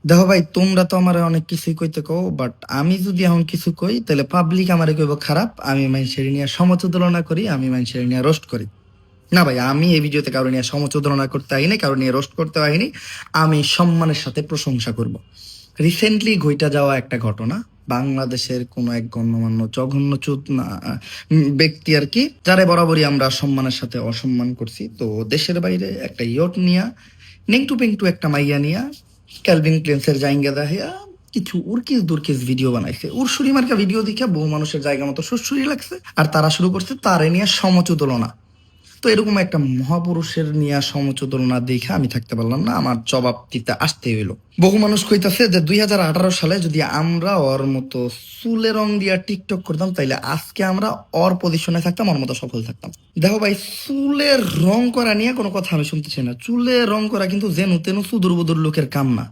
দেখো ভাই, তোমরা তো আমার অনেক কিছুই কইতে কও, বাট আমি যদি এখন কিছু কই তাহলে পাবলিক আমারে কইব খারাপ, আমি মানুষের নিয়ে সমতুলনা করি, আমি মানুষের নিয়ে রোস্ট করি। না ভাই, আমি এই ভিডিওতে কারো নিয়ে সমতুলনা করতে আইনি, কারো নিয়ে রোস্ট করতে আইনি। আমি সম্মানের সাথে প্রশংসা করব। রিসেন্টলি ঘইটা যাওয়া একটা ঘটনা, বাংলাদেশের কোন এক গণ্যমান্য জঘন্য ব্যক্তি আর কি, যারে বরাবরই আমরা সম্মানের সাথে অসম্মান করছি, তো দেশের বাইরে একটা ইয়ট নিয়া নেংটু পেংটু একটা মাইয়া নিয়া ক্যালভিন ক্লেন্সের জায়গা দেখাইয়া কিছু উড়কিস দুর্কিস ভিডিও বানাইছে। উড়সুরি মার্কা ভিডিও দেখে বহু মানুষের জায়গা মতো সুরসুরি লাগছে, আর তারা শুরু করছে তারে নিয়ে সমতুলনা। তো এরকম একটা মহাপুরুষের নিয়ে সমতুলনা দেখে আমি থাকতে পারলাম না, আমার জবাব দিতে আসতে হইলো। বহু মানুষ কইতাছে যে 2018 সালে যদি আমরা ওর মতো চুলে রং দিয়া টিকটক করতাম, তাইলে আজকে আমরা ওর পজিশনে থাকতাম, ওর মতো সফল থাকতাম। দেখো ভাই, চুলের রং করা নিয়ে কোনো কথা আমি শুনতেছি না। চুলে রং করা কিন্তু যেন তেন সুদূর বুদুর লোকের কাম না।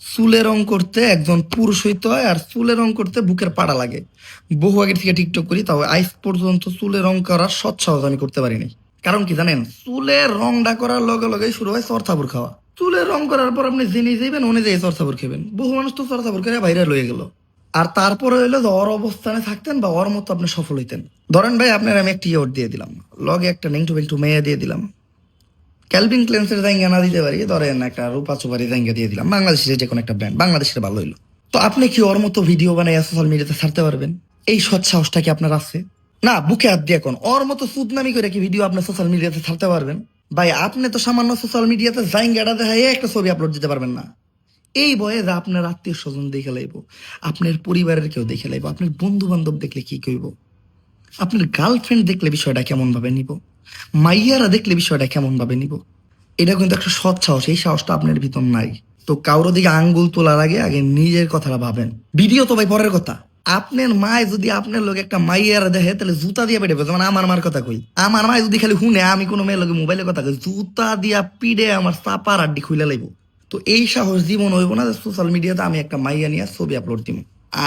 চুলে রং করতে একজন পুরুষ হইতে হয়, আর চুলে রং করতে বুকের পাড়া লাগে। বহু আগে থেকে টিকটক করি, তাও আজ পর্যন্ত চুলে রং করার সৎসাহস আমি করতে পারিনি। কারণ কি জানেন, চুলের রংটা করার লগে লগে শুরু হয় চরথাপুর খাওয়া। চুলের রং করার পর আপনি জেনে যাইবেন, ওনে যেয়ে চরথাপুর খেবেন। বহু মানুষ তো চরথাপুর করে বাইরে লয়ে গেল। আর তারপরে হইলো যে ওর অবস্থানে থাকতেন বা ওর মতো আপনি সফল হইতেন। ধরেন ভাই, আপনার আমি একটা ইয়ট দিয়ে দিলাম, লগে একটা নেংটু বেংটু মেয়ে দিয়ে দিলাম, ক্যালভিন ক্লেন্সের জায়গা না দিতে পারি, ধরেন একটা রূপা চুপারি জায়গা দিয়ে দিলাম, বাংলাদেশের যে কোনো একটা ব্র্যান্ড, বাংলাদেশের ভালো হইলো। তো আপনি কি ওর মতো ভিডিও বানাই সোশ্যাল মিডিয়াতে ছাড়তে পারবেন? এই সৎ সাহসটা কি আপনার আছে? না, বুকে হাত দিয়ে কোন ওর মতো সুদনামি করে কি ভিডিও আপনি সোশ্যাল মিডিয়াতে ছাড়তে পারবেন? ভাই, আপনি তো সামান্য সোশ্যাল মিডিয়াতে জায়গাটা দেখাই একটা ছবি আপলোড দিতে পারবেন না। এই বয়ে যে আপনার আত্মীয় স্বজন দেখে লাইব, আপনার পরিবারের কেউ দেখে লাইব, আপনার বন্ধু বান্ধব দেখলে কি কইব, আপনার গার্লফ্রেন্ড দেখলে বিষয়টা কেমন ভাবে নিব, মাইয়ারা দেখলে বিষয়টা কেমন ভাবে নিব। এটা কিন্তু একটা সৎ সাহস, এই সাহসটা আপনার ভিতর নাই। তো কারোর দিকে আঙ্গুল তোলার আগে আগে নিজের কথাটা ভাবেন। ভিডিও তো ভাই পরের কথা। আপনার মায় যদি আপনার লোক একটা মাইয়ার দেখে, তাহলে জুতা দিয়ে পেটে মানে আমার মার কথা কই, আমার মায় যদি খালি শুনে আমি কোনো মেয়ের লোকে মোবাইলের কথা কই, জুতা দিয়া পিড়ে আমার চাপার আড্ডি খুলে লাইব। তো এই সাহস জীবন হইব না যে সোশ্যাল মিডিয়াতে আমি একটা মাইয়া নিয়ে ছবি আপলোড দিব।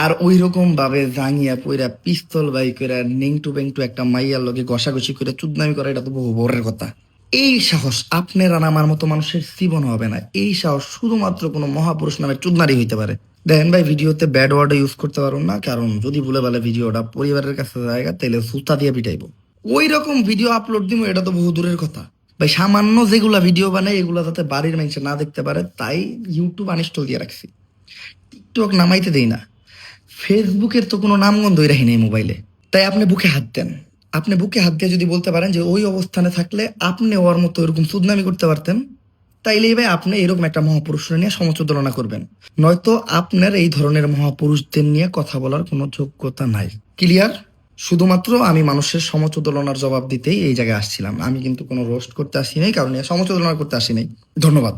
আর ওই রকম ভাবে জাঙ্গিয়া পইরা পিস্তল বাই করে নেংটু বেংটু একটা মাইয়ার লগে ঘষাঘষি করে চুদনামি করা, এটা তো বহু বড়ের কথা। এই সাহস আপনার আর আমার মতো মানুষের জীবন হবে না। এই সাহস শুধুমাত্র কোনো মহাপুরুষ নামের চুদনারই হইতে পারে। দেখেন ভাই, ভিডিওতে ব্যাড ওয়ার্ড ইউজ করতে পারুন না, কারণ যদি ভুলে ভালে ভিডিওটা পরিবারের কাছে জায়গা, তাইলে জুতা দিয়ে পিটাইবো। ওই রকম ভিডিও আপলোড দিব, এটা তো বহু দূরের কথা। ভাই, সামান্য যেগুলা ভিডিও বানাই এগুলা যাতে বাড়ির মানুষ না দেখতে পারে, তাই ইউটিউব আনইনস্টল দিয়ে রাখছি। টিকটক নামাইতে দেই না। ফেসবুকের তো কোনো নামগন্ধই রাখি নেই মোবাইলে। তাই আপনি বুকে হাত দেন। আপনি বুকে হাত দিয়ে যদি বলতে পারেন যে ওই অবস্থানে থাকলে আপনি ওর মতো এরকম সুদনামি করতে পারতেন, তাইলেই ভাই আপনি এরকম একটা মহাপুরুষ নিয়ে সমতুলনা করবেন। নয়তো আপনার এই ধরনের মহাপুরুষদের নিয়ে কথা বলার কোনো যোগ্যতা নাই। ক্লিয়ার? শুধুমাত্র আমি মানুষের সমতুলনার জবাব দিতেই এই জায়গায় আসছিলাম। আমি কিন্তু কোনো রোস্ট করতে আসি নাই, কারণ সমতুলনা করতে আসি নাই। ধন্যবাদ।